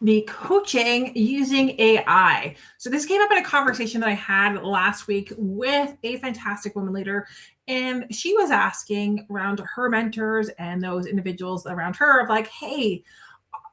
the coaching using AI. So this came up in a conversation that I had last week with a fantastic woman leader. And she was asking around her mentors and those individuals around her of like, hey,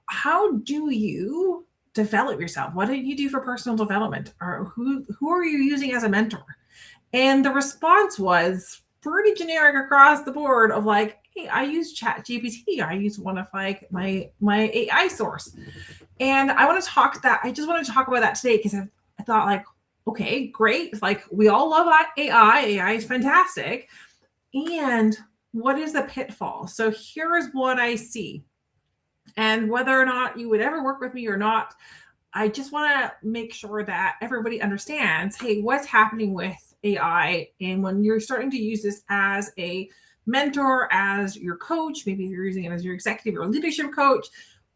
how do you develop yourself? What do you do for personal development? Or who are you using as a mentor? And the response was pretty generic across the board of like, hey, I use ChatGPT. I use one of like my AI source. And I just want to talk about that today because I thought like, okay, great. Like we all love AI. AI is fantastic. And what is the pitfall? So here is what I see. And whether or not you would ever work with me or not, I just want to make sure that everybody understands, hey, what's happening with AI? And when you're starting to use this as a mentor, as your coach, maybe you're using it as your executive or leadership coach,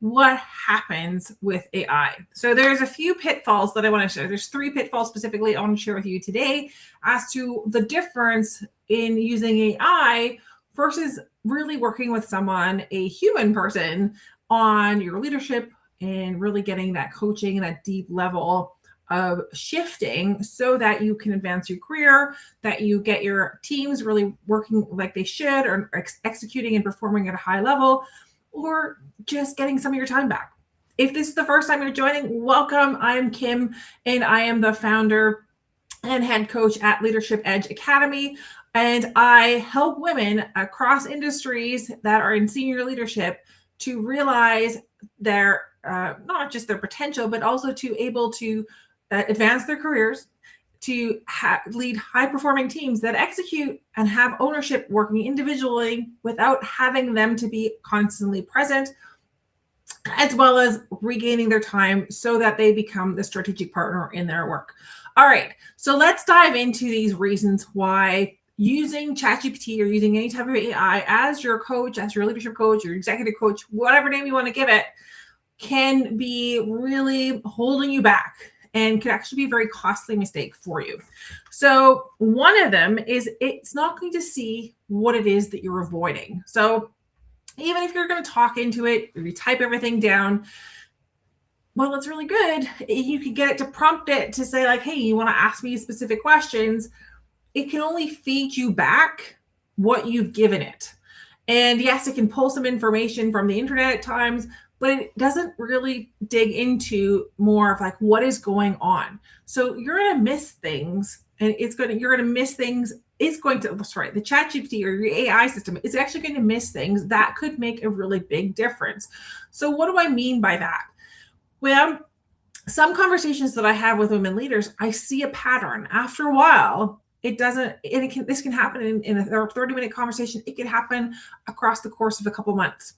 what happens with AI? So there's a few pitfalls that I want to share. There's 3 pitfalls specifically I want to share with you today as to the difference in using AI versus really working with someone, a human person, on your leadership and really getting that coaching and that deep level of shifting so that you can advance your career, that you get your teams really working like they should or executing and performing at a high level, or just getting some of your time back. If this is the first time you're joining, welcome. I'm Kim, and I am the founder and head coach at Leadership Edge Academy. And I help women across industries that are in senior leadership to realize their, not just their potential, but also to able to advance their careers, to lead high-performing teams that execute and have ownership working individually without having them to be constantly present, as well as regaining their time so that they become the strategic partner in their work. All right, so let's dive into these reasons why using ChatGPT or using any type of AI as your coach, as your leadership coach, your executive coach, whatever name you want to give it, can be really holding you back and could actually be a very costly mistake for you. So one of them is it's not going to see what it is that you're avoiding. So even if you're going to talk into it, or you type everything down, well, it's really good. You can get it to prompt it to say like, hey, you want to ask me specific questions. It can only feed you back what you've given it. And yes, it can pull some information from the internet at times, but it doesn't really dig into more of like what is going on. So you're going to miss things, and you're going to miss things. The ChatGPT or your AI system is actually going to miss things that could make a really big difference. So what do I mean by that? Well, some conversations that I have with women leaders, I see a pattern. After a while, it doesn't, and this can happen in a 30-minute conversation. It can happen across the course of a couple months,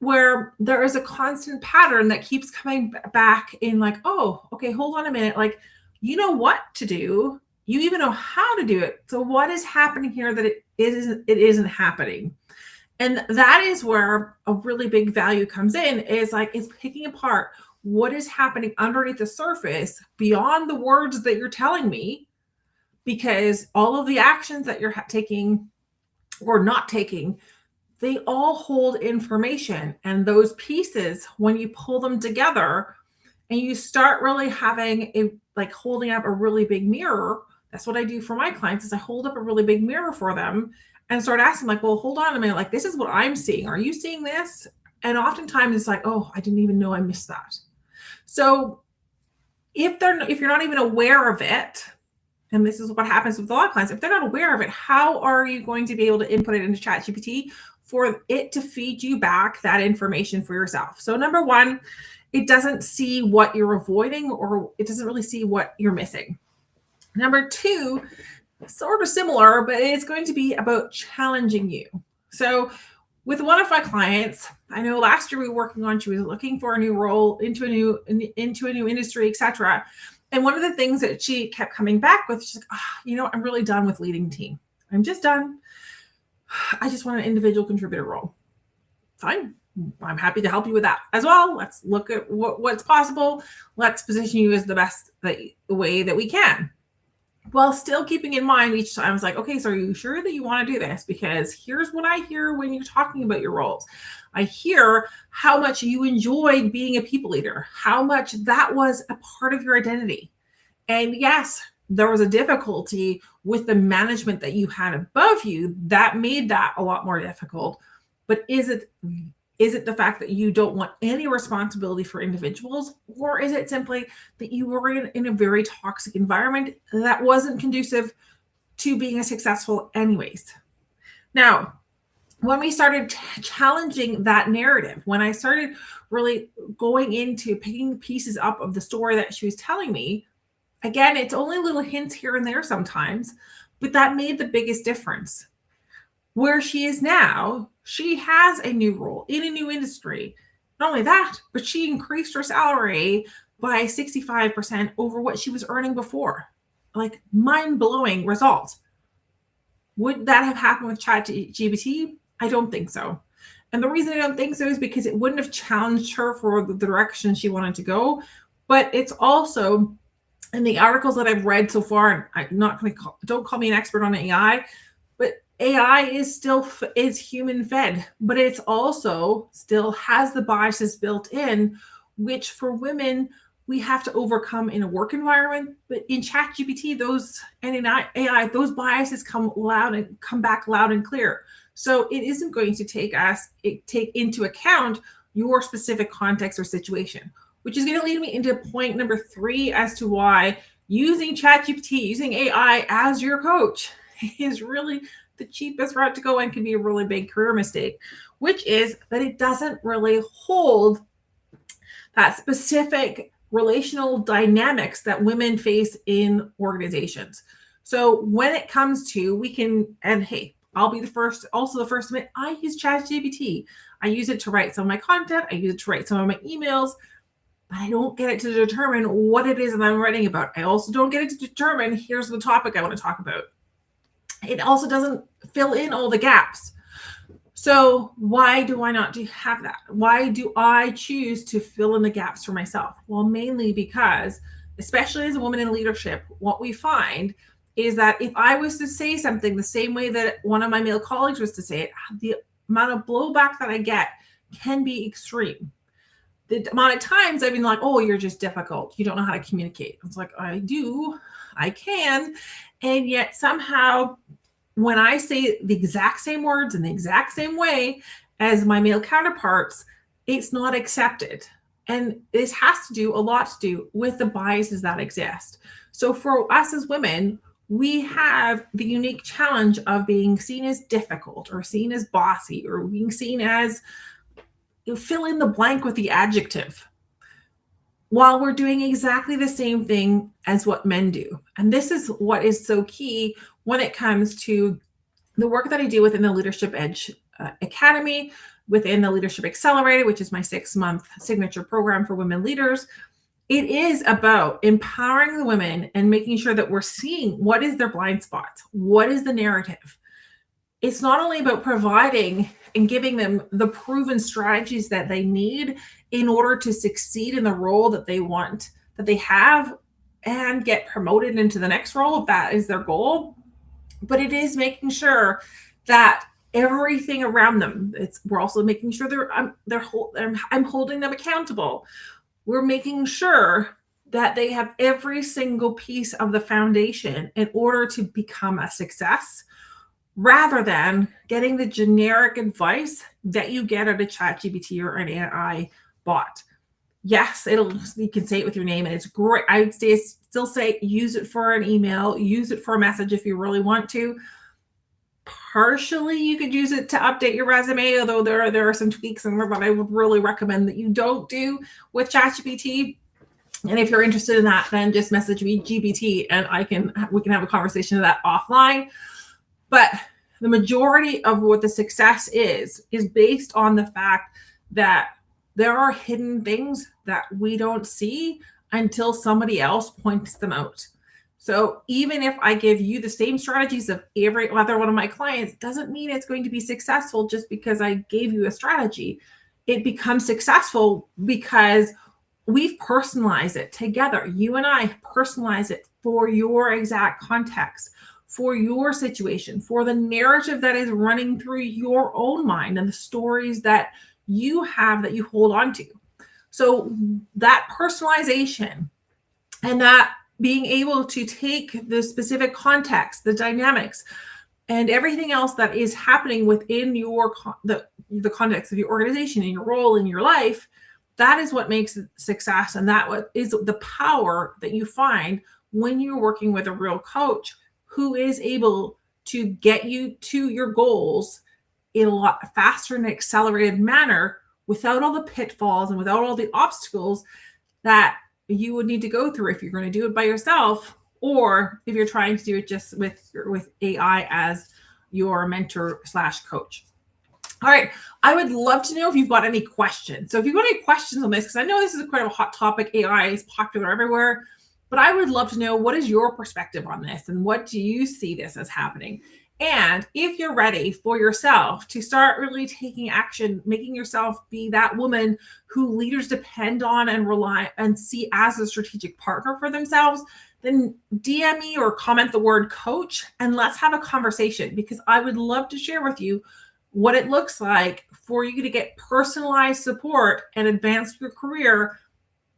where there is a constant pattern that keeps coming back in like, oh, okay, hold on a minute. Like, you know what to do. You even know how to do it. So what is happening here that it isn't happening? And that is where a really big value comes in, is like, it's picking apart what is happening underneath the surface beyond the words that you're telling me, because all of the actions that you're taking or not taking, they all hold information. And those pieces, when you pull them together and you start really holding up a really big mirror, that's what I do for my clients, is I hold up a really big mirror for them and start asking like, well, hold on a minute, like, this is what I'm seeing. Are you seeing this? And oftentimes it's like, oh, I didn't even know I missed that. So if you're not even aware of it, and this is what happens with a lot of clients, if they're not aware of it, how are you going to be able to input it into ChatGPT for it to feed you back that information for yourself? So number one, it doesn't see what you're avoiding, or it doesn't really see what you're missing. Number two, sort of similar, but it's going to be about challenging you. So with one of my clients, I know last year we were working on, she was looking for a new role into a new industry, etc. And one of the things that she kept coming back with, she's like, I'm really done with leading team. I'm just done. I just want an individual contributor role. Fine. I'm happy to help you with that as well. Let's look at what's possible. Let's position you as the best way that we can. while still keeping in mind each time I was like, okay, so are you sure that you want to do this? Because here's what I hear when you're talking about your roles. I hear how much you enjoyed being a people leader, how much that was a part of your identity. And yes, there was a difficulty with the management that you had above you that made that a lot more difficult. But is it the fact that you don't want any responsibility for individuals, or is it simply that you were in a very toxic environment that wasn't conducive to being successful anyways? Now, when we started challenging that narrative, when I started really going into picking pieces up of the story that she was telling me, again, it's only little hints here and there sometimes, but that made the biggest difference. Where she is now, she has a new role in a new industry. Not only that, but she increased her salary by 65% over what she was earning before. Like, mind-blowing results. Would that have happened with ChatGPT? I don't think so. And the reason I don't think so is because it wouldn't have challenged her for the direction she wanted to go. But it's also in the articles that I've read so far, and I'm not going to don't call me an expert on AI, but AI is human fed, but it's also still has the biases built in, which for women we have to overcome in a work environment. But in ChatGPT, those and in AI, those biases come back loud and clear. So it isn't going to take into account your specific context or situation, which is going to lead me into point number 3 as to why using ChatGPT, using AI as your coach is really the cheapest route to go and can be a really big career mistake, which is that it doesn't really hold that specific relational dynamics that women face in organizations. So when it comes to, and hey, I'll be the first to admit, I use ChatGPT. I use it to write some of my content. I use it to write some of my emails, but I don't get it to determine what it is that I'm writing about. I also don't get it to determine, here's the topic I want to talk about. It also doesn't fill in all the gaps. So why do I not have that? Why do I choose to fill in the gaps for myself? Well, mainly because, especially as a woman in leadership, what we find is that if I was to say something the same way that one of my male colleagues was to say it, the amount of blowback that I get can be extreme. The amount of times I've been like, oh, you're just difficult. You don't know how to communicate. It's like, I do, I can. And yet somehow when I say the exact same words in the exact same way as my male counterparts, it's not accepted. And this has to do a lot to do with the biases that exist. So for us as women, we have the unique challenge of being seen as difficult or seen as bossy or being seen as, fill in the blank with the adjective, while we're doing exactly the same thing as what men do. And this is what is so key when it comes to the work that I do within the Leadership Edge Academy, within the Leadership Accelerator, which is my 6-month signature program for women leaders. It is about empowering the women and making sure that we're seeing what is their blind spots, what is the narrative. It's not only about providing and giving them the proven strategies that they need in order to succeed in the role that they want, that they have, and get promoted into the next role if that is their goal, but it is making sure that everything around them, we're also making sure I'm holding them accountable. We're making sure that they have every single piece of the foundation in order to become a success, rather than getting the generic advice that you get out of ChatGPT or an AI bot. Yes, you can say it with your name and it's great. I would still say use it for an email, use it for a message if you really want to. Partially, you could use it to update your resume, although there are some tweaks in there that I would really recommend that you don't do with ChatGPT. And if you're interested in that, then just message me GPT and we can have a conversation of that offline. But the majority of what the success is based on the fact that there are hidden things that we don't see until somebody else points them out. So even if I give you the same strategies of every other one of my clients, doesn't mean it's going to be successful just because I gave you a strategy. It becomes successful because we've personalized it together. You and I personalize it for your exact context, for your situation, for the narrative that is running through your own mind and the stories that you have that you hold on to. So that personalization and that being able to take the specific context, the dynamics, and everything else that is happening within the context of your organization and your role in your life, that is what makes success, and that what is the power that you find when you're working with a real coach who is able to get you to your goals in a lot faster and accelerated manner without all the pitfalls and without all the obstacles that you would need to go through if you're going to do it by yourself, or if you're trying to do it just with AI as your mentor slash coach. All right. I would love to know if you've got any questions. So if you've got any questions on this, because I know this is quite a hot topic, AI is popular everywhere, but I would love to know, what is your perspective on this and what do you see this as happening? And if you're ready for yourself to start really taking action, making yourself be that woman who leaders depend on and rely and see as a strategic partner for themselves, then DM me or comment the word coach and let's have a conversation, because I would love to share with you what it looks like for you to get personalized support and advance your career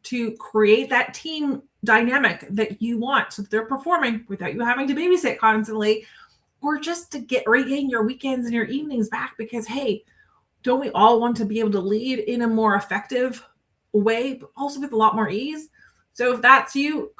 to create that team dynamic that you want so that they're performing without you having to babysit constantly, or just to regain your weekends and your evenings back, because, hey, don't we all want to be able to lead in a more effective way, but also with a lot more ease? So if that's you,